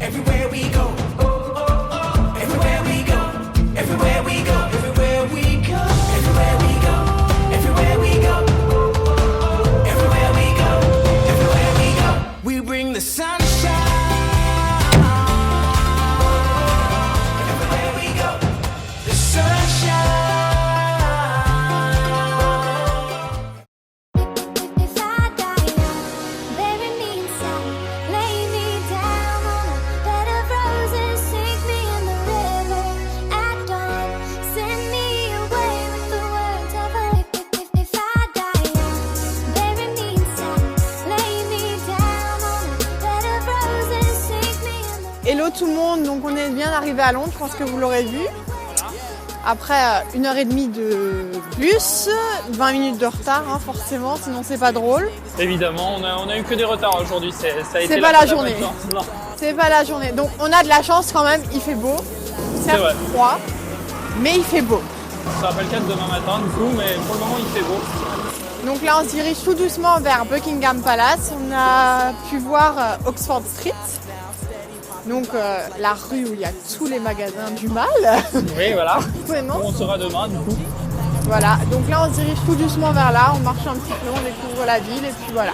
everywhere we go. Everywhere we go, everywhere we go, everywhere we go, everywhere we go, everywhere we go, everywhere we go, everywhere we go. We bring the sunshine. Everywhere we go, the sunshine. If I die young, bury me inside, lay me down on a bed of roses, sink me in the river at dawn, send me away with the words of a if I die young, bury me inside, lay me down on a bed of roses, sink me in the Hello tout le monde, donc on est bien arrivé à Londres, je pense que vous l'aurez vu. Après 1h30 de bus, 20 minutes de retard forcément, sinon c'est pas drôle. Évidemment, on a eu que des retards aujourd'hui, ça a été C'est pas la faute à journée. bonne chance. Non. C'est pas la journée, donc on a de la chance quand même, il fait beau. Certes vrai. froid, mais il fait beau. Ce sera pas le cas de demain matin du coup, mais pour le moment il fait beau. Donc là on se dirige tout doucement vers Buckingham Palace. On a pu voir Oxford Street. Donc la rue où il y a tous les magasins du mal. Oui, voilà. Vraiment. On sera demain du coup. Voilà, donc là on se dirige tout doucement vers là, on marche un petit peu, on découvre la ville et puis voilà.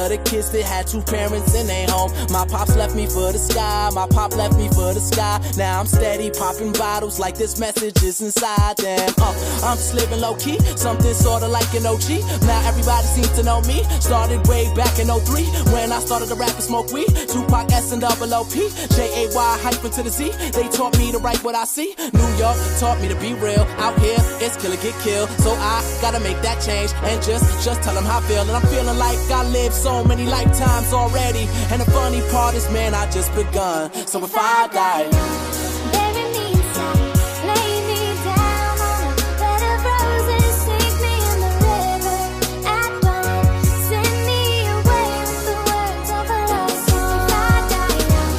The kids that had two parents in their home. My pops left me for the sky. My pop left me for the sky. Now I'm steady popping bottles like this message is inside them. I'm just living low key, something sorta like an OG. Now everybody seems to know me. Started way back in '03 when I started to rap and smoke weed. Tupac S and double OP, J-A-Y hyphen to the Z. They taught me to write what I see. New York taught me to be real. Out here it's kill or get killed. So I gotta make that change and just tell them how I feel. And I'm feeling like I lived so many lifetimes already. And the funny part is, man, I just begun. So if I die, bury me inside, lay me down on a bed of roses, sink me in the river at dawn, send me away with the words of a love song. If I die young,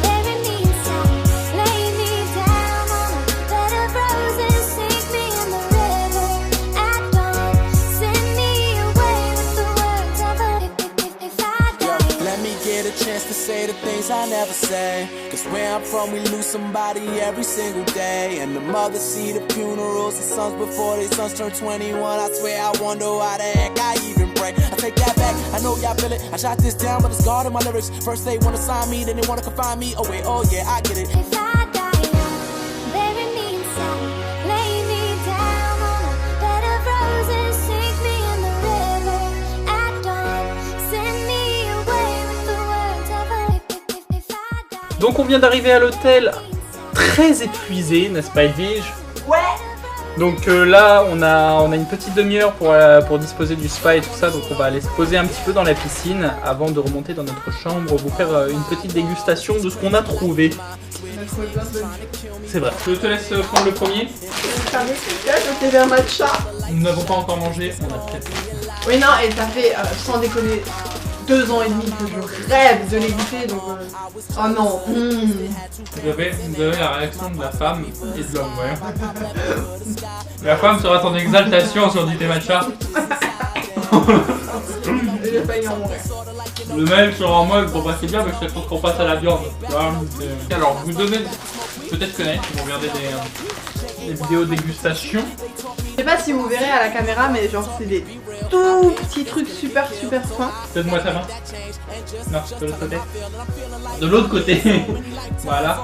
bury me inside, lay me down on a bed of roses, sink me in the river at dawn, send me away with the words of a if I die. let me get a chance to say the things I never say. Cause where I'm from, we lose somebody every single day. And the mothers see the funerals, the sons before their sons turn 21. I swear I wonder why the heck I even pray. I take that back, I know y'all feel it. I shot this down, but it's God in my lyrics. First they wanna sign me, then they wanna confine me. Oh wait, oh yeah, I get it. If I die young, bury me inside, lay me down on a bed of roses, sink me in the river at dawn, send me away with the words of a if I die. Donc on vient d'arriver à l'hôtel très épuisé, n'est-ce pas Edwige? Ouais. Donc là on a une petite demi-heure pour disposer du spa et tout ça, donc on va aller se poser un petit peu dans la piscine avant de remonter dans notre chambre, vous faire une petite dégustation de ce qu'on a trouvé. C'est vrai. Je te laisse prendre le premier. Je t'ai un matcha. Nous n'avons pas encore mangé, on a peut-être. Oui non, et ça fait, sans déconner, 2 ans et demi que je rêve de les goûter, donc oh non. Vous avez la réaction de la femme et de l'homme, ouais. La femme sera en exaltation sur du thé matcha. J'ai failli en mourir. Le mec sera en mode, bon bah c'est bien, mais je sais qu'on passe à la viande. Alors vous devez peut-être connaître, si vous regardez des vidéos dégustation. Je sais pas si vous verrez à la caméra, mais genre c'est des tout petit truc super fin. Donne-moi ta main. Non, de l'autre côté. De l'autre côté. Voilà.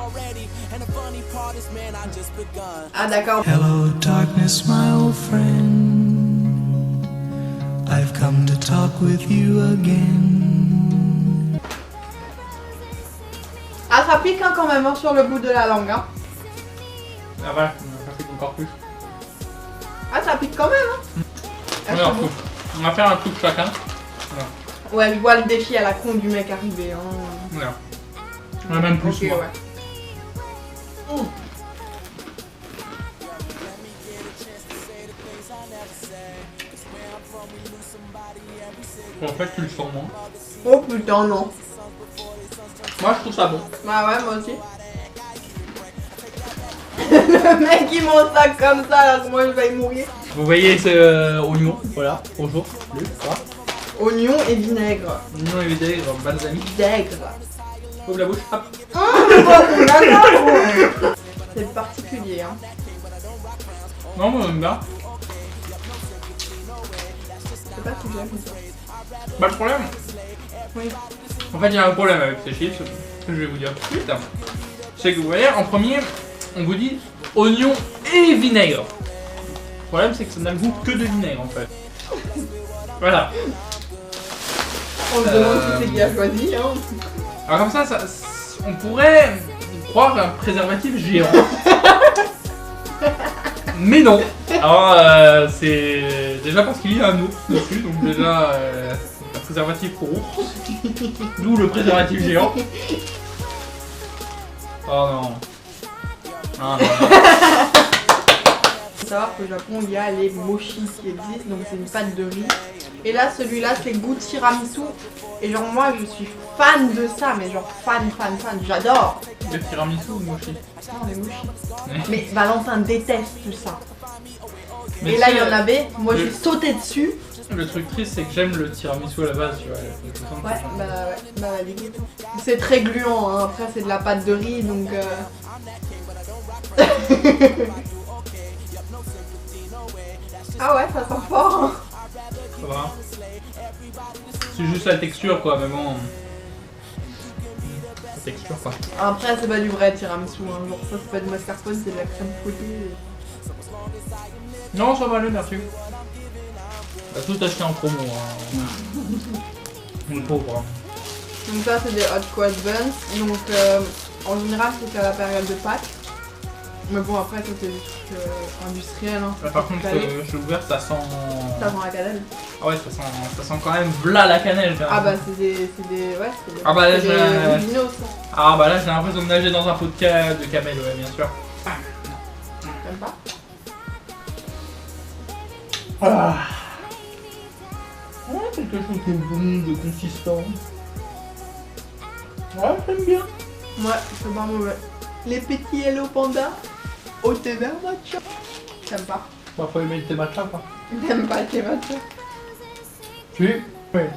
Ah d'accord. Hello, darkness, my old friend. I've come to talk with you again. Ah ça pique hein, quand même hein, sur le bout de la langue. Hein. Ah voilà, on a fait encore plus. Ah ça pique quand même. Hein. Ah, Alors, c'est bon. on va faire un coup chacun. Ouais, je vois le défi à la con du mec arrivé. Hein. Voilà. On a même plus Ok, moi. ouais. En fait, tu le sens moins. Oh putain non. Moi, je trouve ça bon. Bah ouais, moi aussi. Le mec il mange ça comme ça, alors que moi je vais mourir. Vous voyez ce oignon, voilà, bonjour, salut, ça va. Oignon et vinaigre. Oignon et vinaigre, balsamique. Vinaigre. Ouvre la bouche, hop. C'est particulier hein. Non, moi j'aime bien. Je sais pas si j'aime ça. Bah, le problème, Oui. en fait, il y a un problème avec ces chips, que je vais vous dire tout de suite. C'est que vous voyez, en premier, on vous dit oignon et vinaigre. Le problème, c'est que ça n'a le goût que de vinaigre en fait. Voilà. On se demande qui c'est qui a choisi hein. Alors comme ça, on pourrait croire un préservatif géant. Mais non. Alors c'est déjà parce qu'il y a un ours dessus, donc déjà un préservatif pour ours. D'où le préservatif géant. Oh non. Ah non. Faut savoir qu'au Japon il y a les mochi qui existent, donc c'est une pâte de riz. Et là celui-là c'est goût tiramisu. Et genre moi je suis fan de ça, mais genre fan, j'adore. Le tiramisu ou le mochi? Non les mochi. Ouais. Mais Valentin déteste tout ça. Mais Et là tu il y sais, en avait, moi le- j'ai sauté dessus. Le truc triste, c'est que j'aime le tiramisu à la base, tu vois. Ouais, bah vas-y. C'est très gluant, hein. Après c'est de la pâte de riz donc Ah ouais, ça sent fort hein. Ça va. C'est juste la texture quoi, mais bon. La texture quoi. Après c'est pas du vrai tiramisu, hein. Genre ça c'est pas du mascarpone, c'est de la crème fouettée. Non, ça va aller, merci. T'as tout acheté en promo. Hein. On est pauvre. Hein. Donc ça c'est des hot cross buns, donc en général c'est à la période de Pâques. Mais bon après ça c'est des trucs industriels hein. Là, par contre, j'ai ouvert, ça sent. Ça sent la cannelle. Ah ouais, ça sent quand même v'là la cannelle. Quand même. Ah bah c'est des. Ouais, c'est des. Ah bah là, c'est j'ai- des originaux, ça. Ah bah là, j'ai l'impression de nager dans un pot de camel, ouais, bien sûr. T'aimes pas? Ah. Ouais, quelque chose de bon, de consistant. Ouais, j'aime bien. Ouais, c'est pas mauvais. Les petits hello panda au thé vert matcha. T'aimes pas? Bah, faut aimer le thé matcha quoi. T'aimes pas le thé matcha? Tu ouais.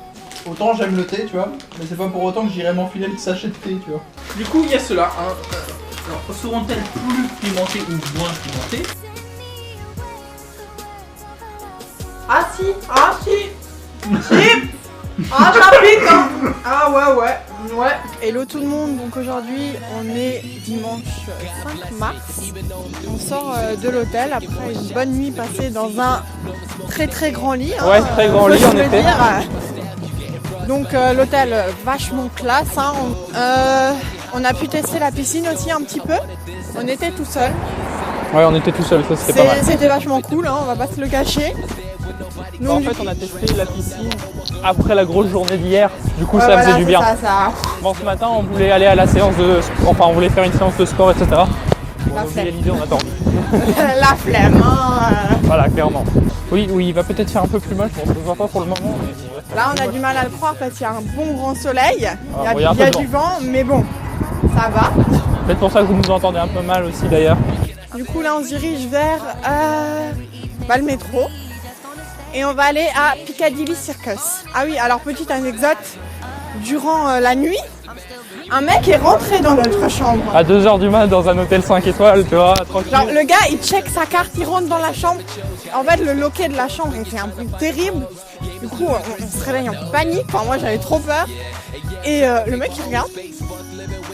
Autant j'aime le thé, tu vois, mais c'est pas pour autant que j'irai m'enfiler le sachet de thé, tu vois. Du coup, il y a ceux-là. Hein. Alors, seront-elles plus pimentées ou moins pimentées? Ah si! Ah si! Si! Ah ça pique hein! Ah ouais. Hello tout le monde, donc aujourd'hui on est dimanche 5 mars. On sort de l'hôtel après une bonne nuit passée dans un très grand lit. Hein, Ouais, très grand lit, faut en se le effet. dire. Donc l'hôtel vachement classe. Hein. On a pu tester la piscine aussi un petit peu. On était tout seul. Ouais, on était tout seul, ça c'était pas mal. C'était vachement cool, hein, on va pas se le cacher. En Donc, fait, on a testé la piscine après la grosse journée d'hier. Du coup, ouais, ça voilà, faisait du c'est bien. ça. Bon, ce matin, on voulait aller à la séance de. Enfin, on voulait faire une séance de sport, etc. La On a oublié flemme. l'idée, on attend. La flemme. Hein. Voilà, clairement. Oui, il va peut-être faire un peu plus moche, on ne le voit pas pour le moment. Mais... Là, on a du mal à le croire parce qu'il y a un bon grand soleil. Il y a, bon, il y a un il y a peu de du vent, mais bon, ça va. peut-être pour ça que vous nous entendez un peu mal aussi d'ailleurs. Du coup, là, on se dirige vers le métro. Et on va aller à Piccadilly Circus. Ah oui, alors petite anecdote. Durant la nuit, un mec est rentré dans notre chambre. À 2h du mat dans un hôtel 5 étoiles, tu vois, tranquille. Genre le gars il check sa carte, il rentre dans la chambre. En fait le loquet de la chambre il fait un bruit terrible. Du coup, on se réveille en panique. Enfin, moi, j'avais trop peur. Et le mec, il regarde,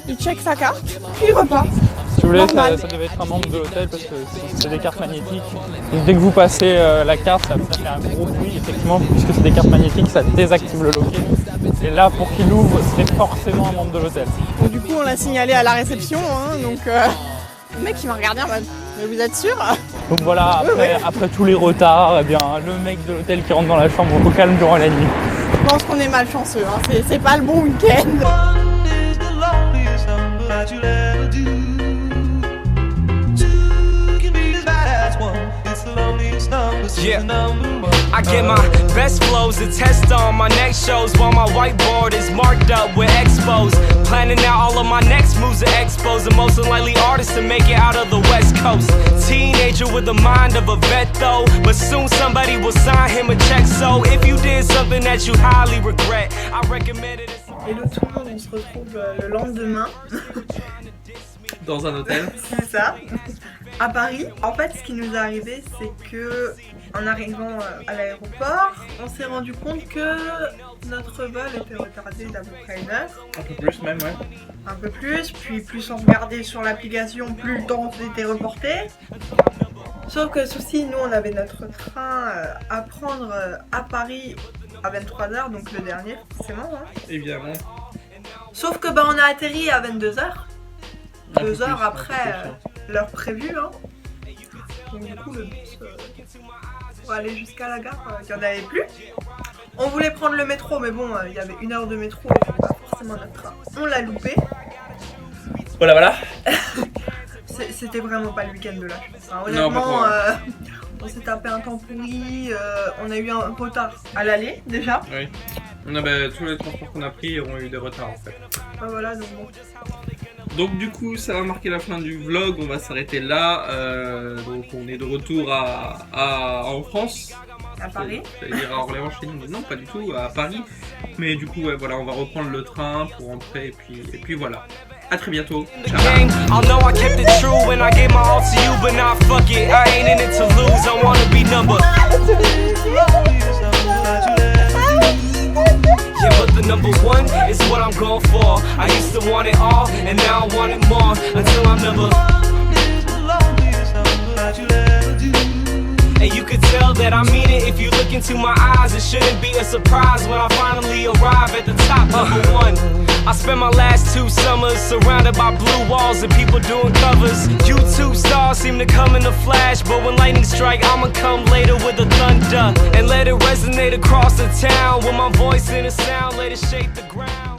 il check sa carte, puis il repart. Si vous voulez, Normal. ça devait être un membre de l'hôtel parce que c'est des cartes magnétiques. Donc dès que vous passez la carte, ça fait un gros bruit, effectivement, puisque c'est des cartes magnétiques, ça désactive le loquet. Et là, pour qu'il ouvre, c'est forcément un membre de l'hôtel. Donc, du coup, on l'a signalé à la réception. Hein, donc, le mec, il m'a regardé en mode, mais vous êtes sûr? Donc voilà, Oui. après tous les retards, eh bien, le mec de l'hôtel qui rentre dans la chambre au calme durant la nuit. Je pense qu'on est malchanceux. Hein, c'est pas le bon week-end. One is the loneliest number that you'll ever do. Two can be as bad as one. It's the loneliest number, so Yeah. the number one. I get my best flows to test on my next shows while my whiteboard is marked up with expos. Planning out all of my next moves to expos. The most unlikely artist to make it out of the West Coast. Teenager with the mind of a vet though, but soon somebody will sign him a check. So if you did something that you highly regret, I recommend it. Hello tout le monde, on se retrouve le lendemain. Dans un hôtel. C'est ça, à Paris. En fait, ce qui nous est arrivé, c'est que en arrivant à l'aéroport, on s'est rendu compte que notre vol était retardé d'à peu près 1 heure. Un peu plus même, ouais. Un peu plus, puis plus on regardait sur l'application, plus le temps était reporté. Sauf que souci, nous on avait notre train à prendre à Paris à 23h, donc le dernier forcément. Hein. Évidemment. Sauf que on a atterri à 22h. Un peu 2 heures plus, après un peu plus, l'heure prévue. Hein. Donc du coup le bus pour aller jusqu'à la gare, il n'y en avait plus. On voulait prendre le métro, mais bon, il y avait 1 heure de métro et il n'y avait pas forcément notre train. On l'a loupé. Voilà. C'était vraiment pas le week-end de la chance. Hein. Non, pas Honnêtement, trop. on s'est tapé un temps pourri, on a eu un retard à l'aller déjà. Oui. Tous les transports qu'on a pris ont eu des retards en fait. Voilà, donc bon. Donc du coup ça va marquer la fin du vlog, on va s'arrêter là. Donc on est de retour en France. À Paris. J'allais dire à Orléans chez nous, mais non pas du tout, à Paris. Mais du coup voilà, on va reprendre le train pour rentrer et puis voilà. À très bientôt. The game, I know I kept it true when I gave my all to you, but now fuck it, I ain't in it to lose, I wanna be number. Yeah, but the number one is what I'm going for. I used to want it all, and now I want it more, until I'm number. And you could tell that I mean it if you look into my eyes. It shouldn't be a surprise when I finally arrive at the top, number one. I spent my last 2 summers surrounded by blue walls and people doing covers. YouTube stars seem to come in a flash, but when lightning strike, I'ma come later with the thunder and let it resonate across the town with my voice and a sound, let it shake the ground.